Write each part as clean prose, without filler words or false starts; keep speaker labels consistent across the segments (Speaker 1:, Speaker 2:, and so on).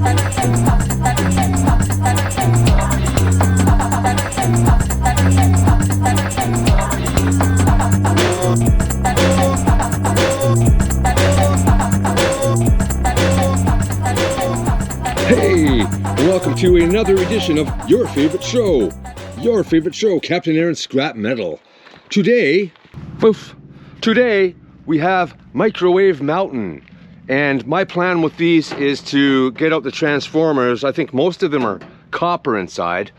Speaker 1: Hey, welcome to another edition of your favorite show, Captain Aaron's Scrap Metal. Today we have Microwave Mountain, and my plan with these is to get out the transformers. I think most of them are copper inside,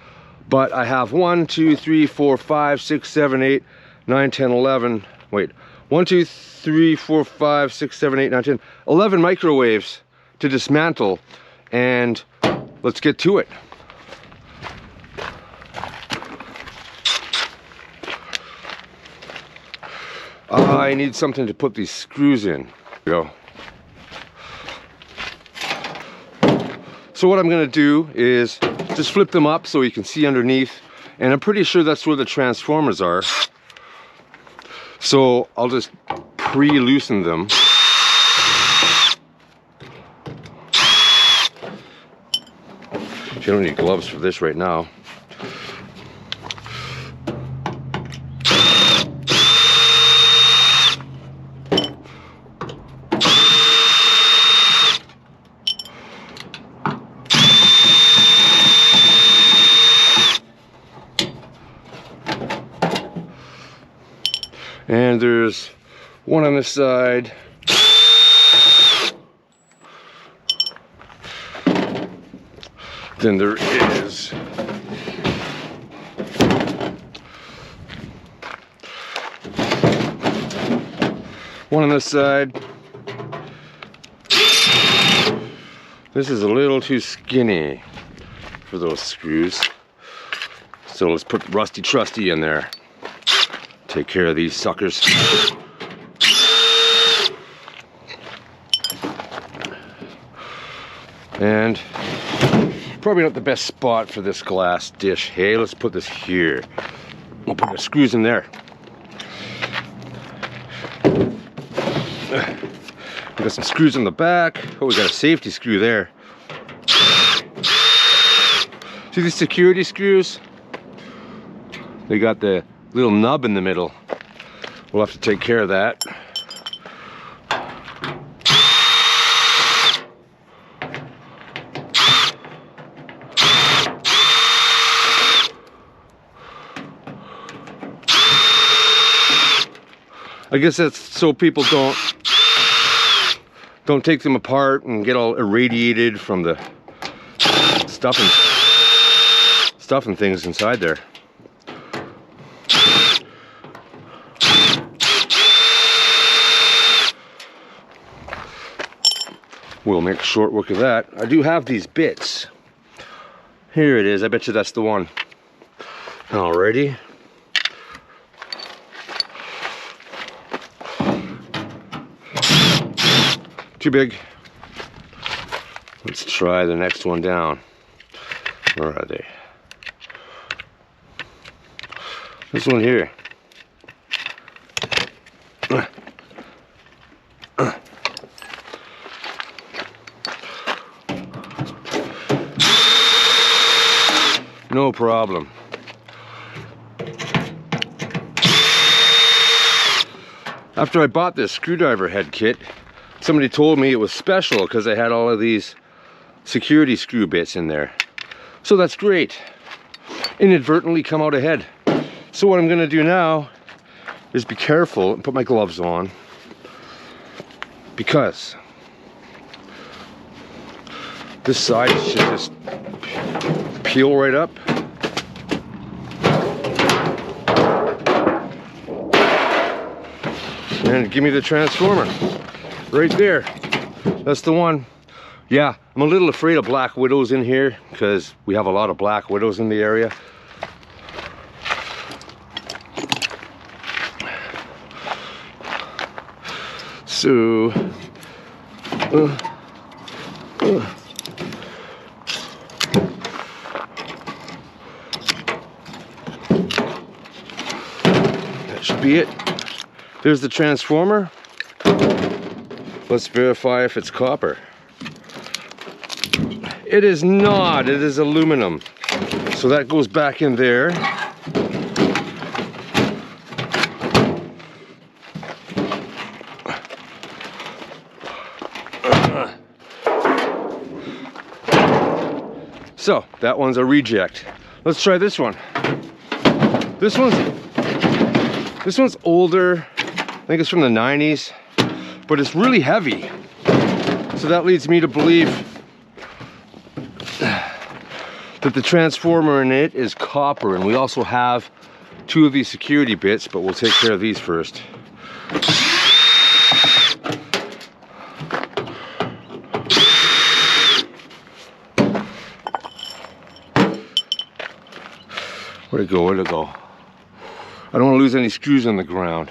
Speaker 1: but I have 1, 2, 3, 4, 5, 6, 7, 8, 9, 10, 11. Wait, 1, 2, 3, 4, 5, 6, 7, 8, 9, 10, 11 microwaves to dismantle, and let's get to it. I need something to put these screws in. Go. So what I'm going to do is just flip them up so you can see underneath, and I'm pretty sure that's where the transformers are. So I'll just pre-loosen them. You don't need gloves for this right now. And there's one on this side. Then there is one on this side. This is a little too skinny for those screws, so let's put Rusty Trusty in there. Take care of these suckers. And probably not the best spot for this glass dish. Hey, let's put this here. We'll put the screws in there. We got some screws in the back. Oh, we got a safety screw there. See these security screws? They got the little nub in the middle. We'll have to take care of that. I guess that's so people don't take them apart and get all irradiated from the stuff and things inside there. We'll make short work of that. I do have these bits. Here it is. I bet you that's the one. Alrighty. Too big. Let's try the next one down. Where are they? This one here. No problem. After I bought this screwdriver head kit, somebody told me it was special because I had all of these security screw bits in there. So that's great. Inadvertently come out ahead. So what I'm going to do now is be careful and put my gloves on, because this side should just peel right up. And give me the transformer. Right there. That's the one. Yeah, I'm a little afraid of black widows in here because we have a lot of black widows in the area. So that should be it. There's the transformer. Let's verify if it's copper. It is not, it is aluminum. So that goes back in there. So that one's a reject. Let's try this one. This one's older. I think it's from the 90s, but it's really heavy. So that leads me to believe that the transformer in it is copper, and we also have 2 of these security bits, but we'll take care of these first. Where'd it go? Where'd it go? I don't want to lose any screws on the ground.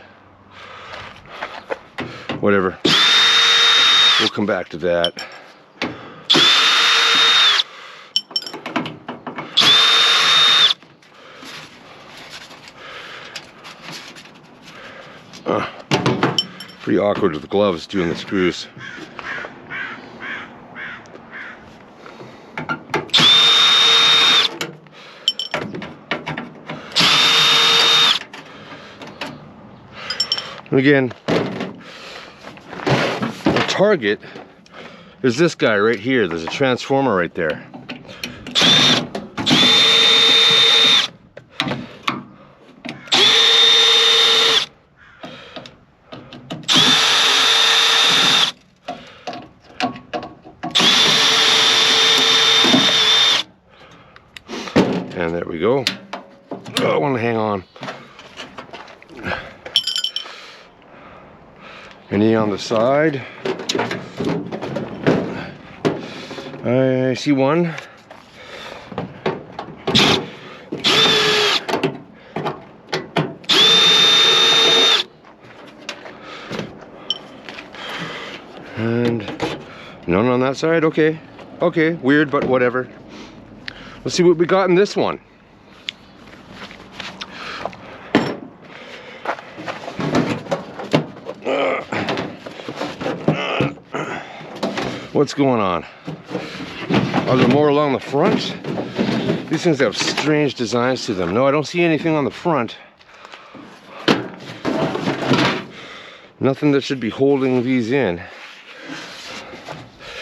Speaker 1: Whatever. We'll come back to that. Pretty awkward with the gloves doing the screws. And again, the target is this guy right here. There's a transformer right there. And there we go. Oh, I want to hang on. Any on the side? I see one. And none on that side. Okay. Okay, weird, but whatever. Let's see what we got in this one. What's going on? Are there more along the front? These things have strange designs to them. No, I don't see anything on the front. Nothing that should be holding these in.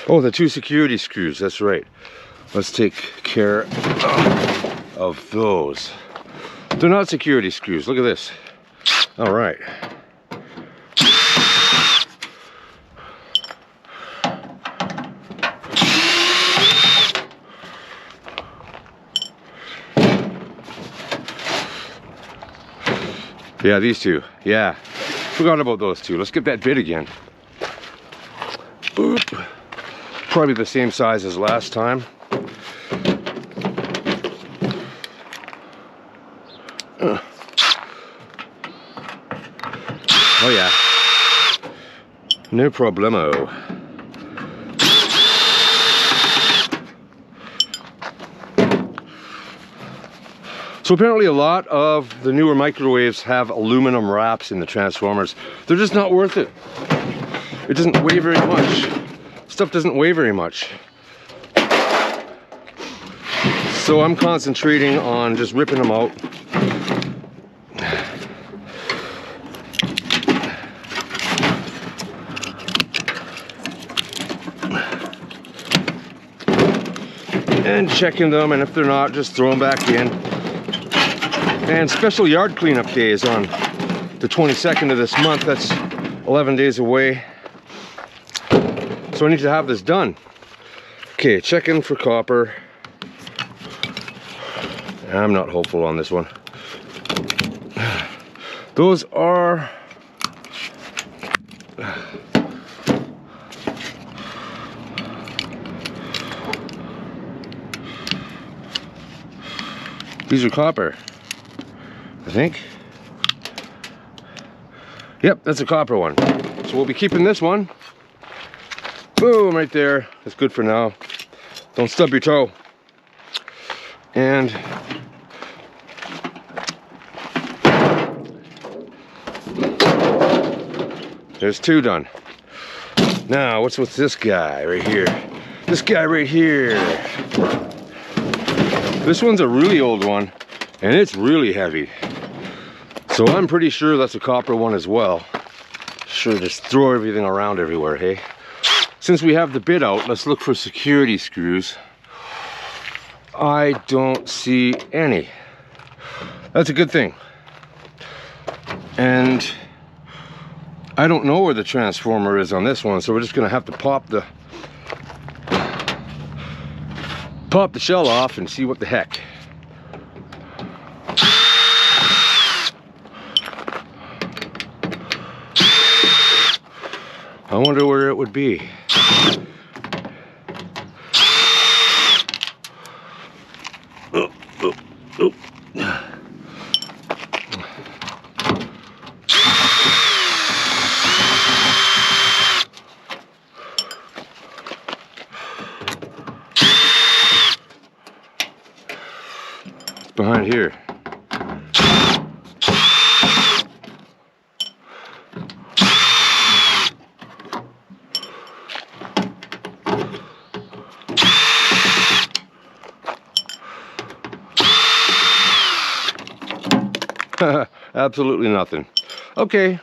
Speaker 1: Oh, the 2 security screws, that's right. Let's take care of those. They're not security screws, look at this. All right. Yeah, these 2. Yeah, forgot about those 2. Let's get that bit again. Boop. Probably the same size as last time. Oh yeah, no problemo. So apparently a lot of the newer microwaves have aluminum wraps in the transformers. They're just not worth it. It doesn't weigh very much. Stuff doesn't weigh very much. So I'm concentrating on just ripping them out. And checking them, and if they're not, just throw them back in. And special yard cleanup day is on the 22nd of this month. That's 11 days away. So I need to have this done. Okay, checking for copper. I'm not hopeful on this one. Those are... These are copper, I think. Yep, that's a copper one. So we'll be keeping this one. Boom, right there. That's good for now. Don't stub your toe. And there's 2 done. Now, what's with this guy right here? This guy right here. This one's a really old one, and it's really heavy. So I'm pretty sure that's a copper one as well. Sure, just throw everything around everywhere, hey? Since we have the bit out, let's look for security screws. I don't see any. That's a good thing. And I don't know where the transformer is on this one, so we're just gonna have to pop the shell off and see what the heck. I wonder where it would be. Oh, oh, oh. It's behind here. Absolutely nothing. Okay.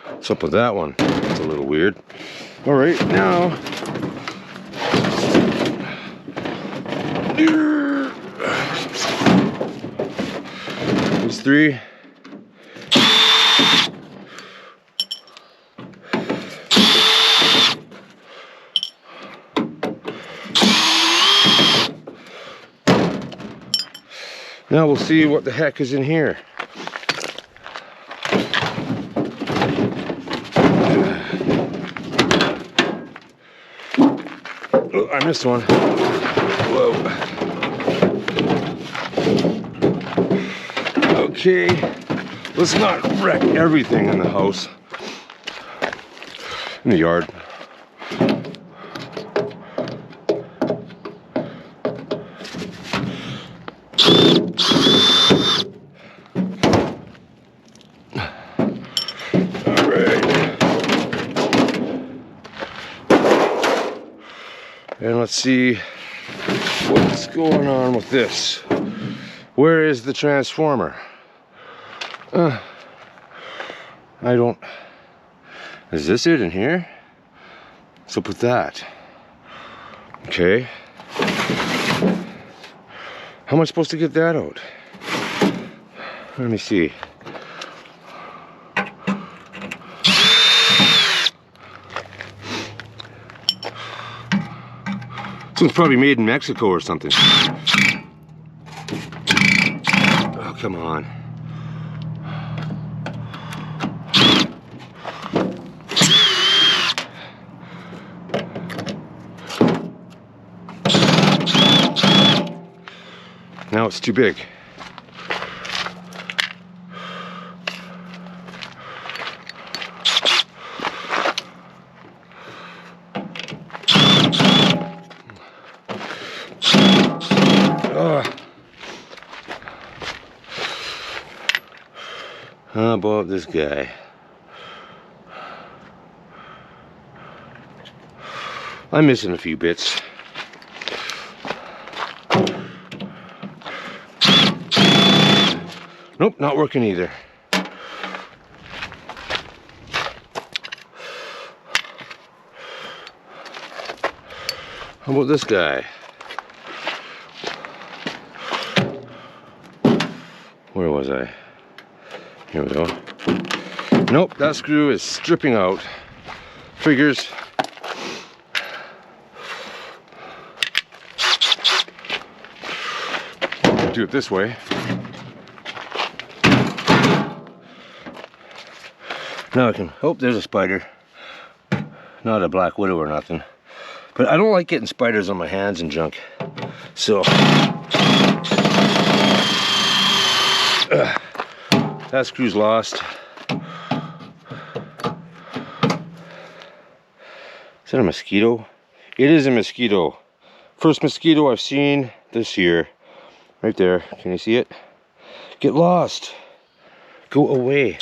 Speaker 1: What's up with that one? It's a little weird. All right, now. These three. Now we'll see what the heck is in here. Oh, I missed one. Whoa. Okay, let's not wreck everything in the house. In the yard. And let's see what's going on with this. Where is the transformer? I don't... Is this it in here? What's up with that? Okay. How am I supposed to get that out? Let me see. This one's probably made in Mexico or something. Oh, come on. Now it's too big. How about this guy? I'm missing a few bits. Nope, not working either. How about this guy? Where was I? Here we go. Nope, that screw is stripping out. Figures. Do it this way. Now I can, oh, there's a spider. Not a black widow or nothing. But I don't like getting spiders on my hands and junk. So, that screw's lost. Is that a mosquito? It is a mosquito. First mosquito I've seen this year. Right there. Can you see it? Get lost. Go away.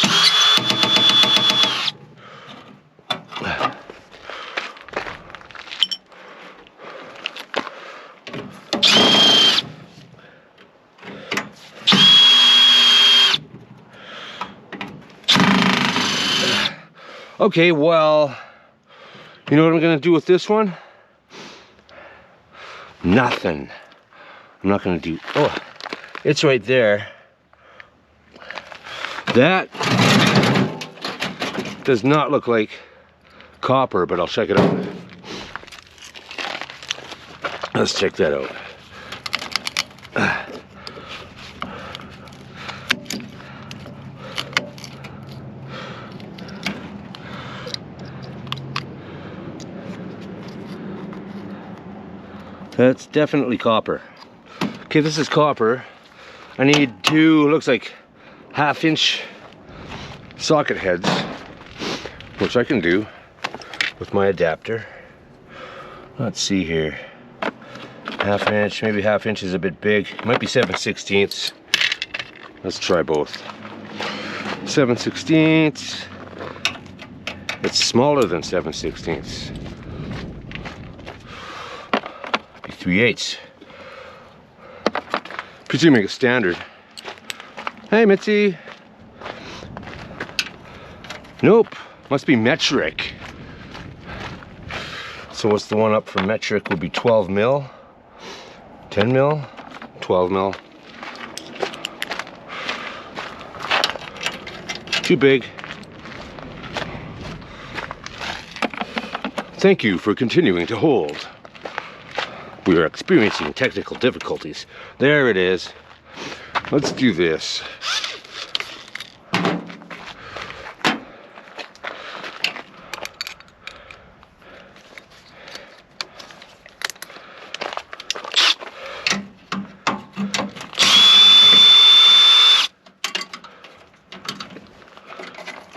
Speaker 1: Okay, well, you know what I'm gonna do with this one? Nothing. I'm not gonna do, oh, it's right there. That does not look like copper, but I'll check it out. Let's check that out. That's definitely copper. Okay, this is copper. I need two, looks like 1/2 inch socket heads, which I can do with my adapter. Let's see here. 1/2 inch, maybe 1/2 inch is a bit big. It might be 7/16. Let's try both. 7/16. It's smaller than 7/16. 3/8. Presuming it's standard. Hey, Mitzi. Nope, must be metric. So what's the one up for metric would be 12 mil, 10 mil, 12 mil. Too big. Thank you for continuing to hold. We are experiencing technical difficulties. There it is. Let's do this.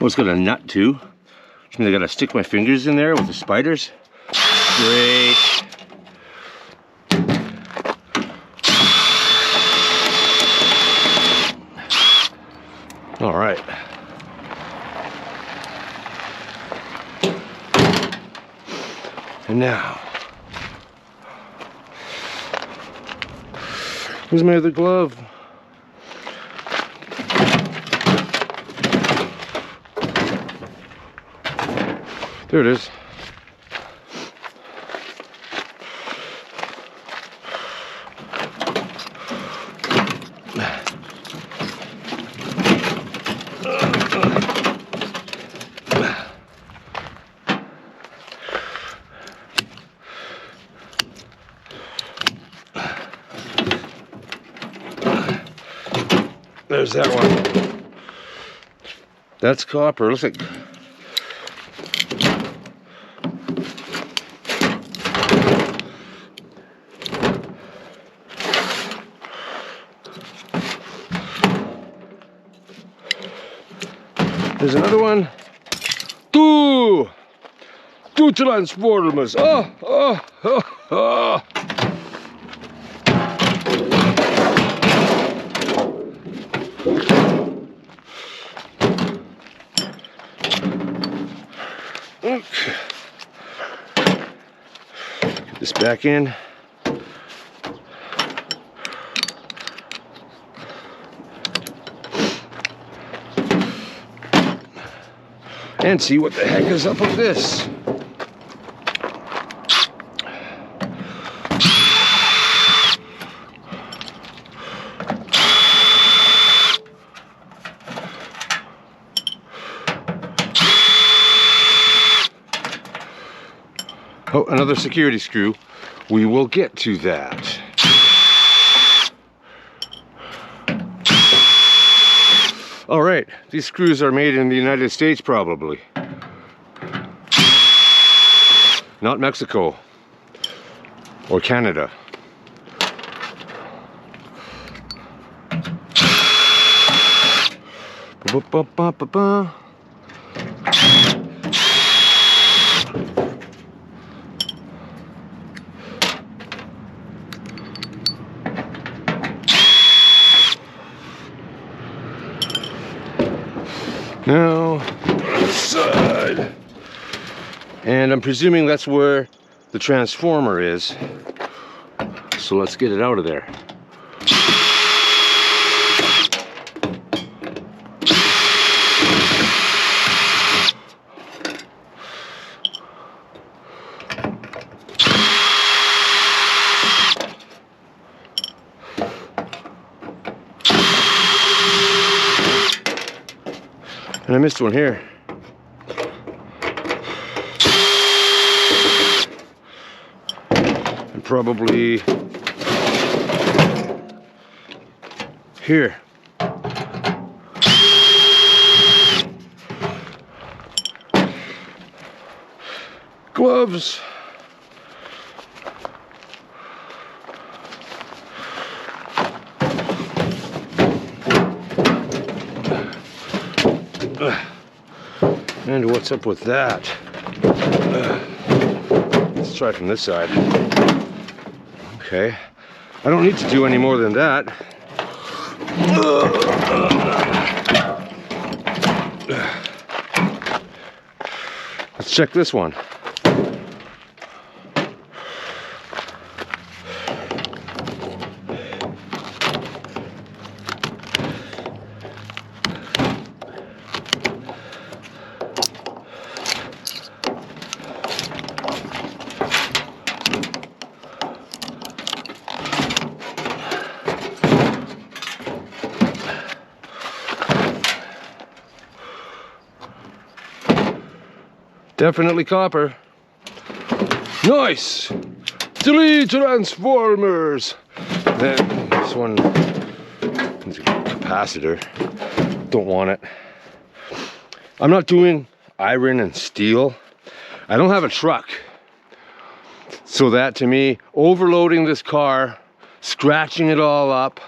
Speaker 1: Oh, it's got a nut too, which means I gotta stick my fingers in there with the spiders. Great. All right. And now, where's my other glove? There it is. There's that one. That's copper. Looks like there's another one. Two transformers. Oh. Okay. Get this back in. And see what the heck is up with this. Oh, another security screw. We will get to that. All right, these screws are made in the United States, probably. Not Mexico or Canada. Ba-ba-ba-ba-ba. Now, this side. And I'm presuming that's where the transformer is. So let's get it out of there. And I missed one here. And probably here. Gloves. And what's up with that? Let's try from this side. Okay. I don't need to do any more than that. Let's check this one. Definitely copper. Nice! Delete transformers! Then this one is a capacitor. Don't want it. I'm not doing iron and steel. I don't have a truck. So that to me, overloading this car, scratching it all up,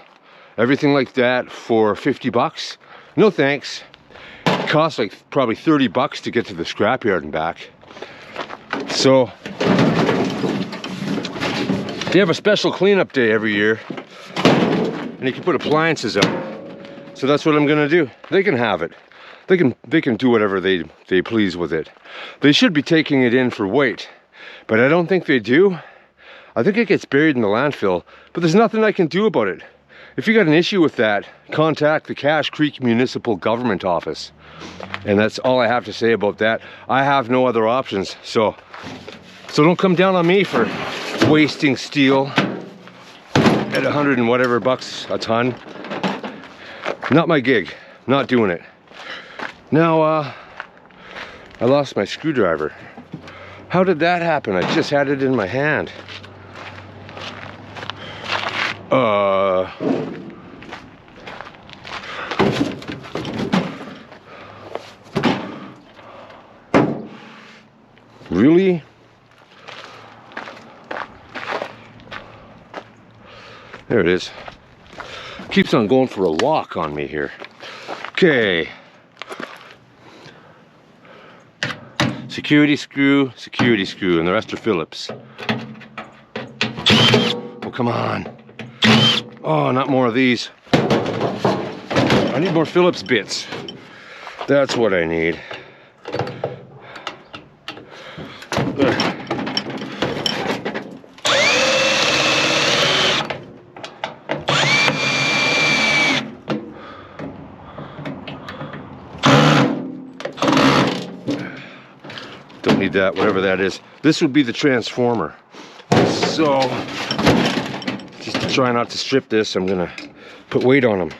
Speaker 1: everything like that for 50 bucks, no thanks. It costs like probably 30 bucks to get to the scrapyard and back. So they have a special cleanup day every year and you can put appliances up. So that's what I'm gonna do. They can have it. They can do whatever they please with it. They should be taking it in for weight, but I don't think they do. I think it gets buried in the landfill, but there's nothing I can do about it. If you got an issue with that, contact the Cache Creek Municipal Government Office. And that's all I have to say about that. I have no other options, so don't come down on me for wasting steel at 100 and whatever bucks a ton. Not my gig, not doing it. Now, I lost my screwdriver. How did that happen? I just had it in my hand. Really? There it is. Keeps on going for a lock on me here. Okay. Security screw, and the rest are Phillips. Oh, come on. Oh, not more of these. I need more Phillips bits. That's what I need. Don't need that, whatever that is. This would be the transformer. So, just to try not to strip this, I'm gonna put weight on them.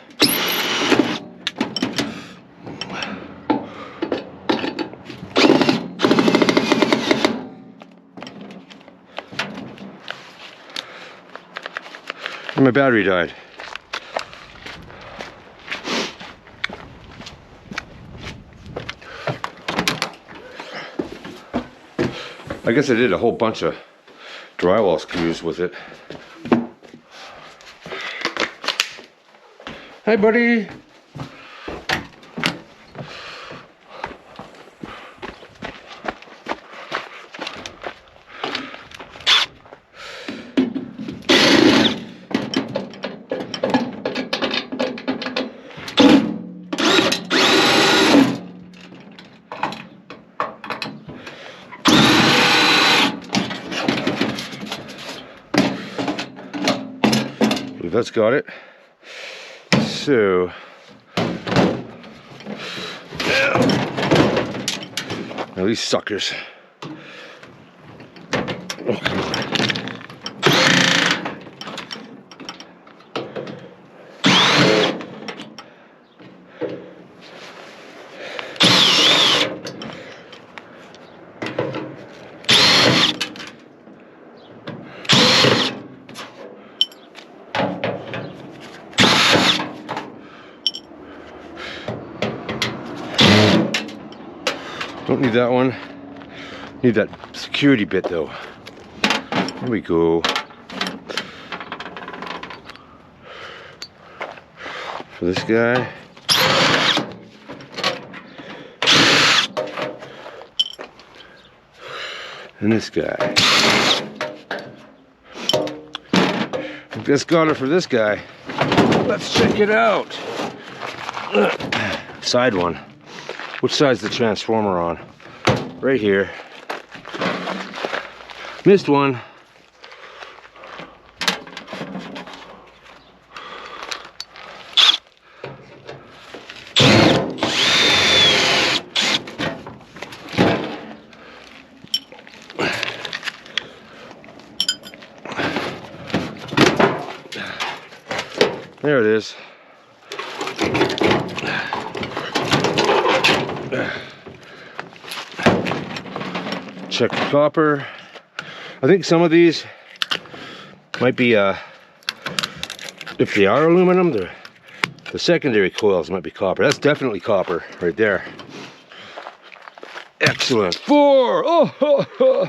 Speaker 1: And my battery died. I guess I did a whole bunch of drywall screws with it. Hi, buddy. that's got it. So now these suckers. Oh, come on. Don't need that one. Need that security bit though. There we go. For this guy. And this guy. I think that's got it for this guy. Let's check it out. Side one. Which side's the transformer on? Right here. Missed one. There it is. Check the copper. I think some of these might be, if they are aluminum, the secondary coils might be copper. That's definitely copper right there. Excellent. 4! Oh!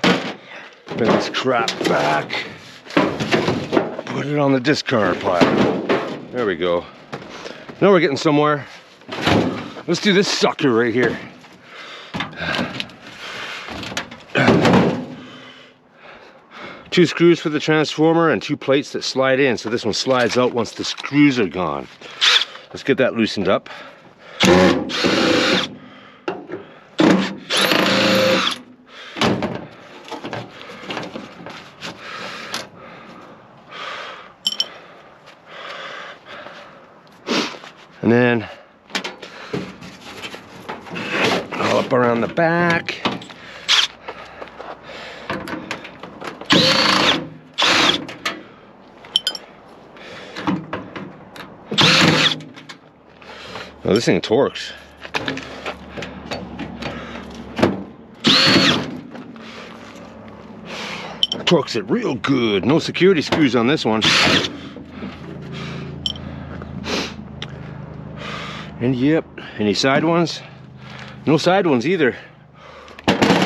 Speaker 1: Bring this crap back. Put it on the discard pile. There we go. Now we're getting somewhere. Let's do this sucker right here. Two screws for the transformer and 2 plates that slide in, so this one slides out once the screws are gone. Let's get that loosened up. And then all up around the back. Oh, this thing torques. Torques it real good. No security screws on this one. And yep, any side ones? No side ones either.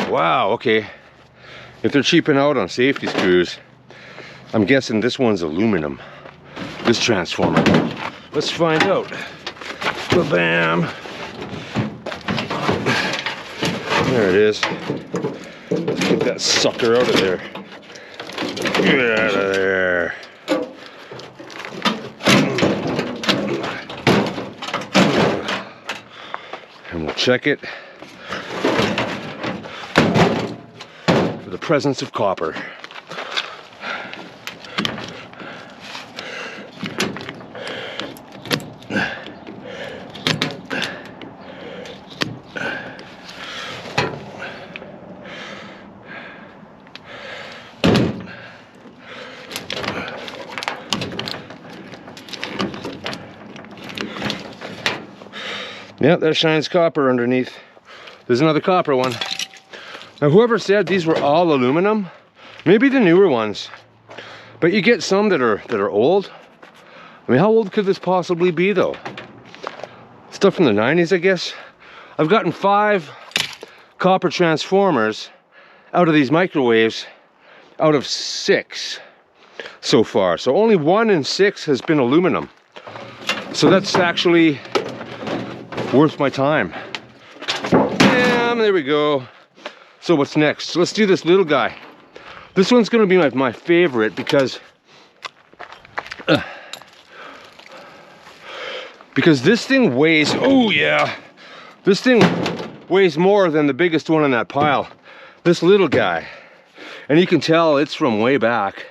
Speaker 1: Wow, okay. If they're cheaping out on safety screws, I'm guessing this one's aluminum. This transformer. Let's find out. Ba-bam! There it is. Let's get that sucker out of there. Get out of there. And we'll check it for the presence of copper. Yep, that shines copper underneath. There's another copper one. Now, whoever said these were all aluminum, maybe the newer ones, but you get some that are old. I mean, how old could this possibly be, though? Stuff from the 90s, I guess. I've gotten 5 copper transformers out of these microwaves out of 6 so far. So only 1 in 6 has been aluminum. So that's actually worth my time. Bam, there we go. So what's next? So let's do this little guy. This one's gonna be my favorite because this thing weighs, oh yeah, this thing weighs more than the biggest one in that pile. This little guy. And you can tell it's from way back,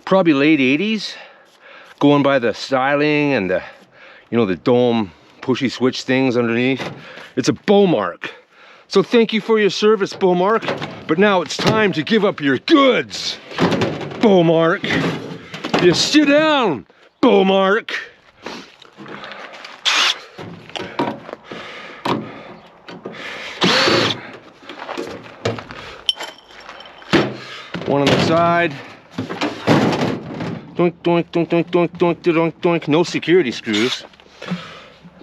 Speaker 1: probably late 80s. going by the styling and the, you know, the dome pushy switch things underneath. It's a Beaumark. So thank you for your service, Beaumark. But now it's time to give up your goods, Beaumark. You sit down, Beaumark. One on the side. Doink, doink, doink, doink, doink, doink, doink, doink. No security screws.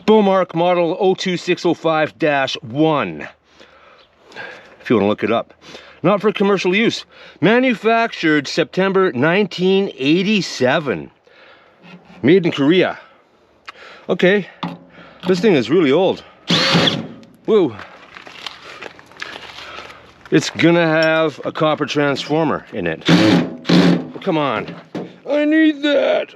Speaker 1: Beaumark model 02605-1. If you want to look it up. Not for commercial use. Manufactured September 1987. Made in Korea. Okay. This thing is really old. Woo. It's gonna have a copper transformer in it. Oh, come on. I need that.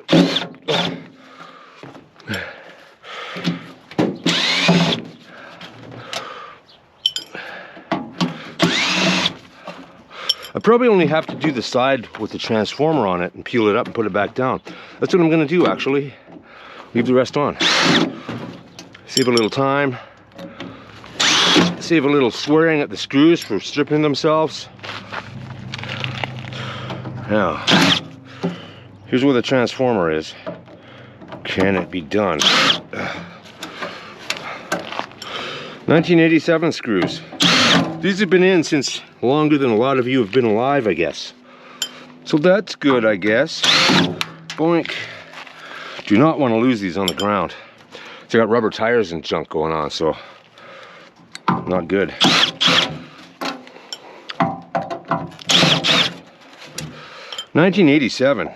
Speaker 1: I probably only have to do the side with the transformer on it and peel it up and put it back down. That's what I'm gonna do, actually. Leave the rest on. Save a little time. Save a little swearing at the screws for stripping themselves. Now, here's where the transformer is. Can it be done? 1987 screws. These have been in since longer than a lot of you have been alive, I guess. So that's good, I guess. Boink. Do not want to lose these on the ground. They got rubber tires and junk going on, so not good. (1987).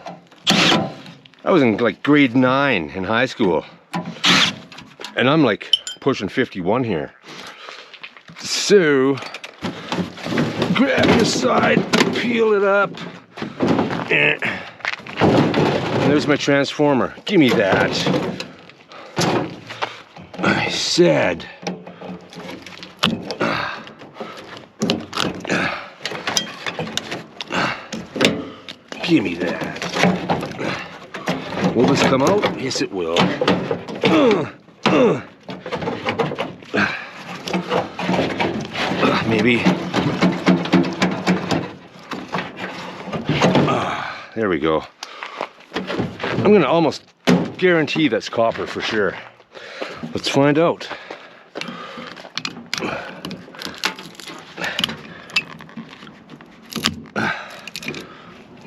Speaker 1: I was in like grade 9 in high school, and I'm like pushing 51 here. So grab your side, peel it up, and there's my transformer. Give me that. I said. Give me that. Will this come out? Yes, it will. Maybe. There we go. I'm gonna almost guarantee that's copper for sure. Let's find out.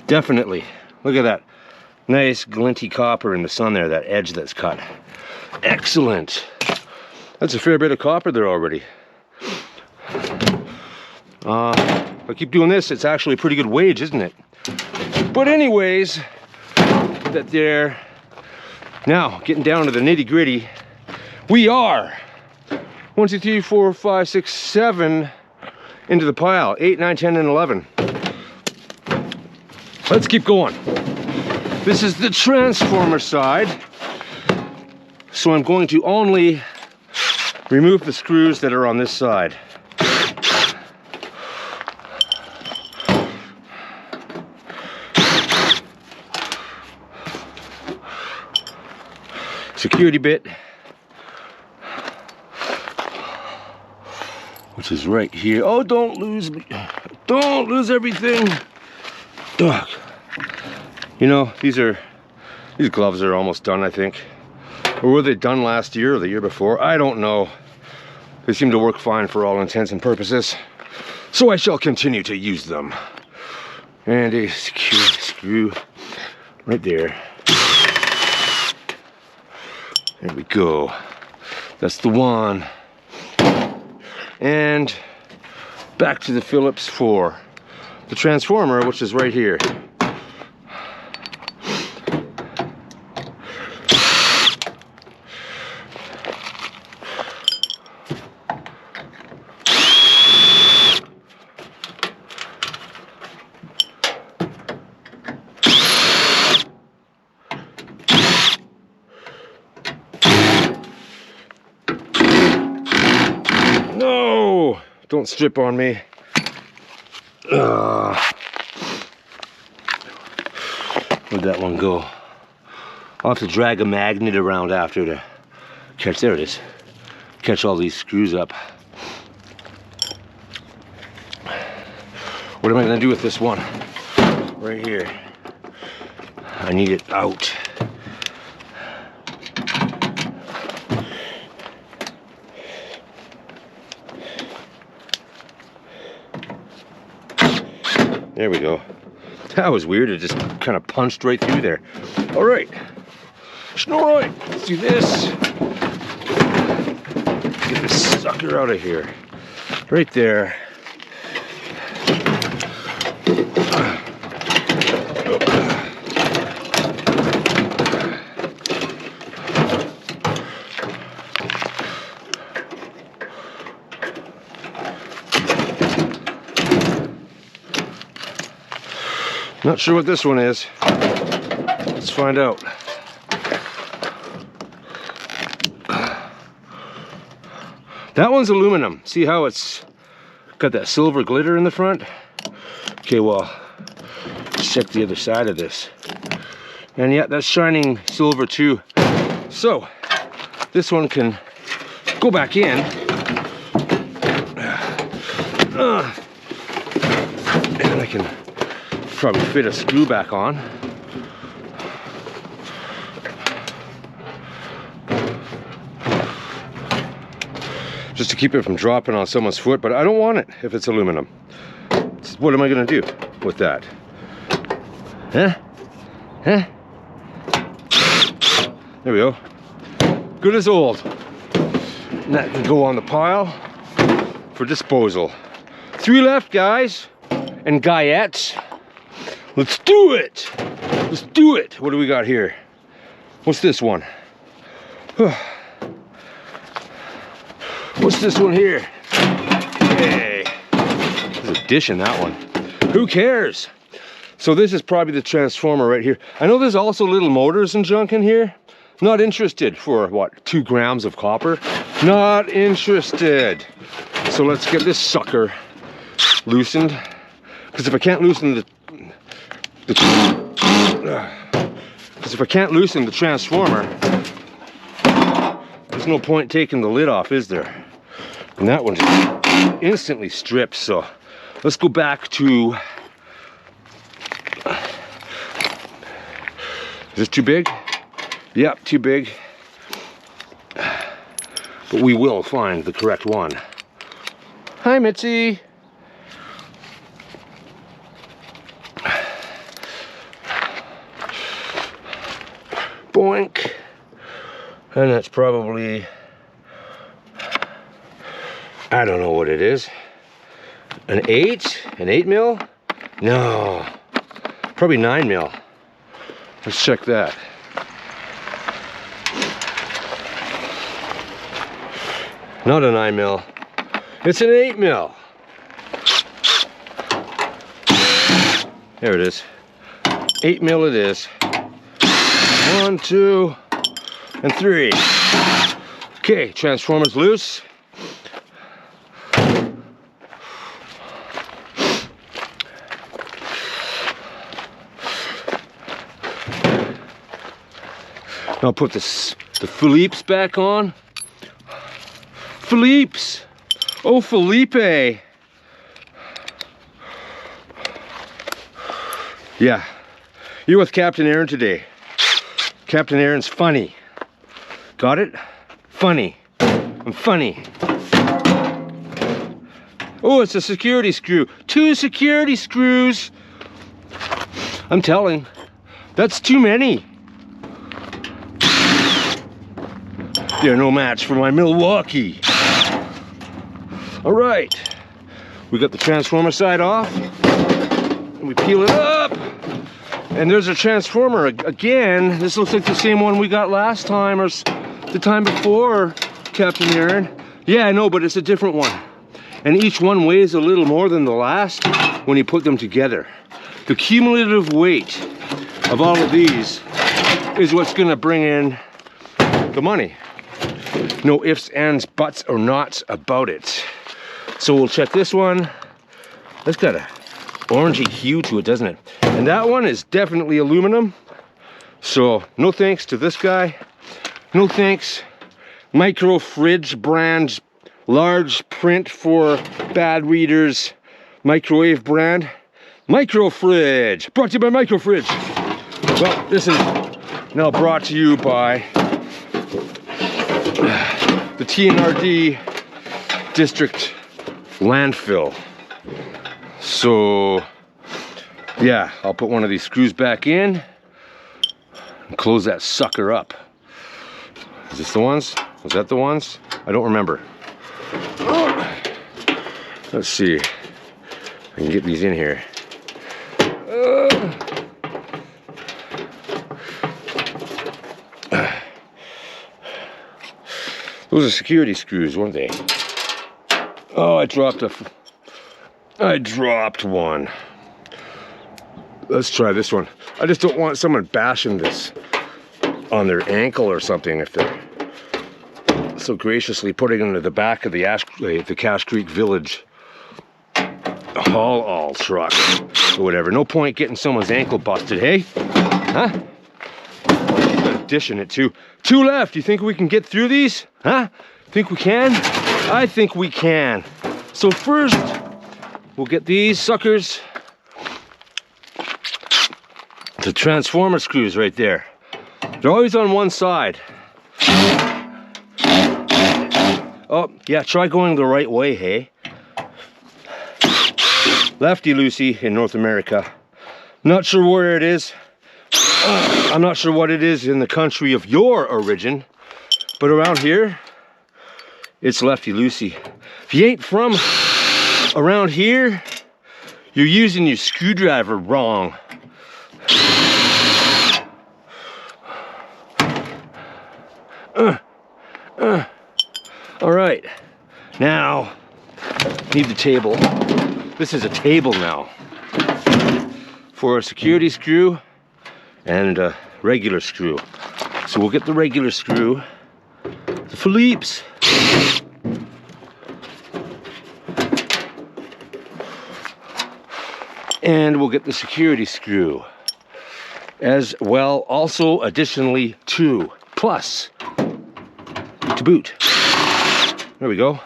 Speaker 1: Definitely. Look at that nice glinty copper in the sun there, that edge that's cut. Excellent. That's a fair bit of copper there already. If I keep doing this, it's actually a pretty good wage, isn't it? But anyways, that there. Now, getting down to the nitty gritty, we are 1, 2, 3, 4, 5, 6, 7 into the pile. 8, 9, 10, and 11. Let's keep going. This is the transformer side. So I'm going to only remove the screws that are on this side. Security bit, which is right here. Oh, don't lose everything. Ugh. You know, these gloves are almost done, I think. Or were they done last year or the year before? I don't know. They seem to work fine for all intents and purposes. So I shall continue to use them. And a security screw right there. There we go. That's the one. And back to the Phillips for the transformer, which is right here. No! Don't strip on me. Where'd that one go? I'll have to drag a magnet around after to catch, there it is, catch all these screws up. What am I gonna do with this one? Right here. I need it out. There we go. That was weird, it just kind of punched right through there. All right, Schnorroid, let's do this. Get this sucker out of here. Right there. Not sure what this one is. Let's find out. That one's aluminum. See how it's got that silver glitter in the front? Okay, well, let's check the other side of this. And yeah, that's shining silver too. So, this one can go back in. And I can probably fit a screw back on. Just to keep it from dropping on someone's foot, but I don't want it if it's aluminum. What am I gonna do with that? Huh? Huh? There we go. Good as old. And that can go on the pile for disposal. 3 left, guys and guyettes. Let's do it! Let's do it! What do we got here? What's this one? What's this one here? Hey, there's a dish in that one. Who cares? So this is probably the transformer right here. I know there's also little motors and junk in here. Not interested for what, 2 grams of copper? Not interested. So let's get this sucker loosened. Because if I can't loosen the transformer, there's no point taking the lid off, is there? And that one just instantly strips. So let's go back to, is this too big? Yep, too big. But we will find the correct one. Hi, Mitzi. Boink. And that's probably, I don't know what it is. An 8 mil? No, probably 9 mil. Let's check that. Not a 9 mil, it's an 8 mil. There it is. 8 mil it is. 1, 2, and 3. Okay, transformer's loose. I'll put the Philippe's back on. Philippe's. Oh, Felipe. Yeah, you're with Captain Aaron today. Captain Aaron's funny. Got it? Funny. I'm funny. Oh, it's a security screw. 2 security screws. I'm telling, that's too many. They're no match for my Milwaukee. All right, we got the transformer side off, and we peel it up, and there's a transformer again. This looks like the same one we got last time, or the time before, Captain Aaron. Yeah, I know, but it's a different one. And each one weighs a little more than the last when you put them together. The cumulative weight of all of these is what's gonna bring in the money. No ifs, ands, buts, or nots about it. So we'll check this one. That's got a orangey hue to it, doesn't it? And that one is definitely aluminum. So no thanks to this guy. No thanks. Micro Fridge brand, large print for bad readers. Microwave brand. Micro Fridge. Brought to you by Micro Fridge. Well, this is now brought to you by the TNRD District Landfill. So yeah, I'll put one of these screws back in and close that sucker up. Is this the ones? Was that the ones? I don't remember. Let's see. I can get these in here. Those are security screws, weren't they? Oh, I dropped one. Let's try this one. I just don't want someone bashing this on their ankle or something if they're so graciously putting it into the back of the Cache Creek Village haul-all truck or whatever. No point getting someone's ankle busted, hey? Huh? Dishing it too. Two left. You think we can get through these? Huh? Think we can? I think we can. So first, we'll get these suckers. The transformer screws right there. They're always on one side. Oh, yeah, try going the right way, hey? Lefty-loosey in North America. Not sure where it is. I'm not sure what it is in the country of your origin, but around here, it's lefty-loosey. If you ain't from around here, you're using your screwdriver wrong. All right, now, need the table. This is a table now for a security screw and a regular screw. So we'll get the regular screw, the Philippe's. And we'll get the security screw as well, also additionally 2 plus to boot. There we go.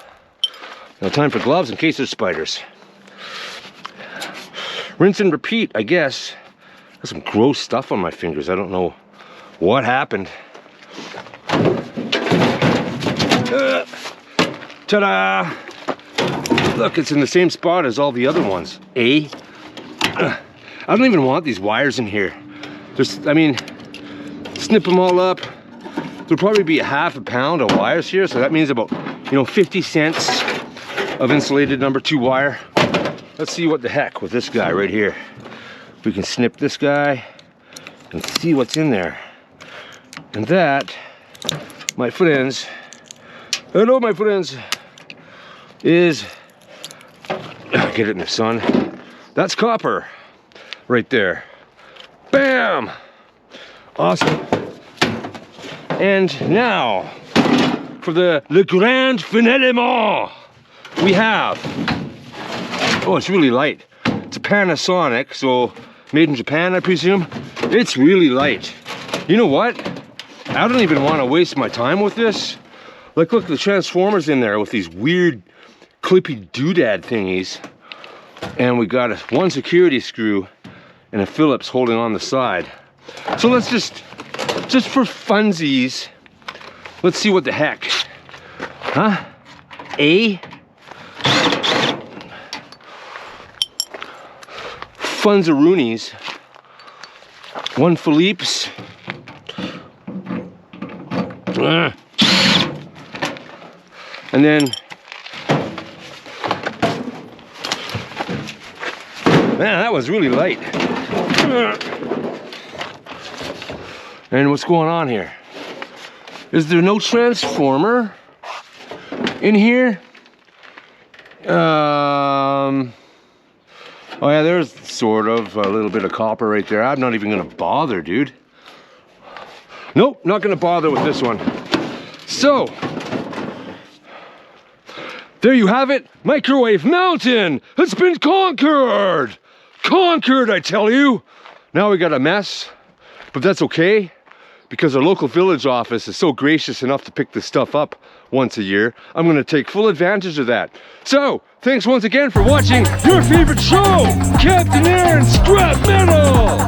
Speaker 1: Now time for gloves in case there's spiders. Rinse and repeat, I guess. There's some gross stuff on my fingers. I don't know what happened. Ta-da! Look, it's in the same spot as all the other ones. I don't even want these wires in here. Just, I mean, snip them all up. There'll probably be a half a pound of wires here, so that means about, 50 cents of insulated number 2 wire. Let's see what the heck with this guy right here. We can snip this guy and see what's in there. And that, my friends, hello my friends, is, get it in the sun, that's copper right there. Bam! Awesome. And now, for the Le Grand Finalement, we have, oh, it's really light. It's a Panasonic, so made in Japan, I presume. It's really light. You know what? I don't even want to waste my time with this. Like, look, the transformer's in there with these weird clippy doodad thingies. And we got one security screw and a Phillips holding on the side. So let's just for funsies, let's see what the heck. Huh? Funzaroonies. 1 Philippe's. And then, man, that was really light. And what's going on here? Is there no transformer in here? Oh yeah, there's sort of a little bit of copper right there. I'm not even gonna bother, dude. Nope, not gonna bother with this one. So, there you have it. Microwave Mountain has been conquered. Conquered, I tell you. Now we got a mess but that's okay, because our local village office is so gracious enough to pick this stuff up once a year. I'm gonna take full advantage of that. So, thanks once again for watching your favorite show, Captain Aaron's Scrap Metal!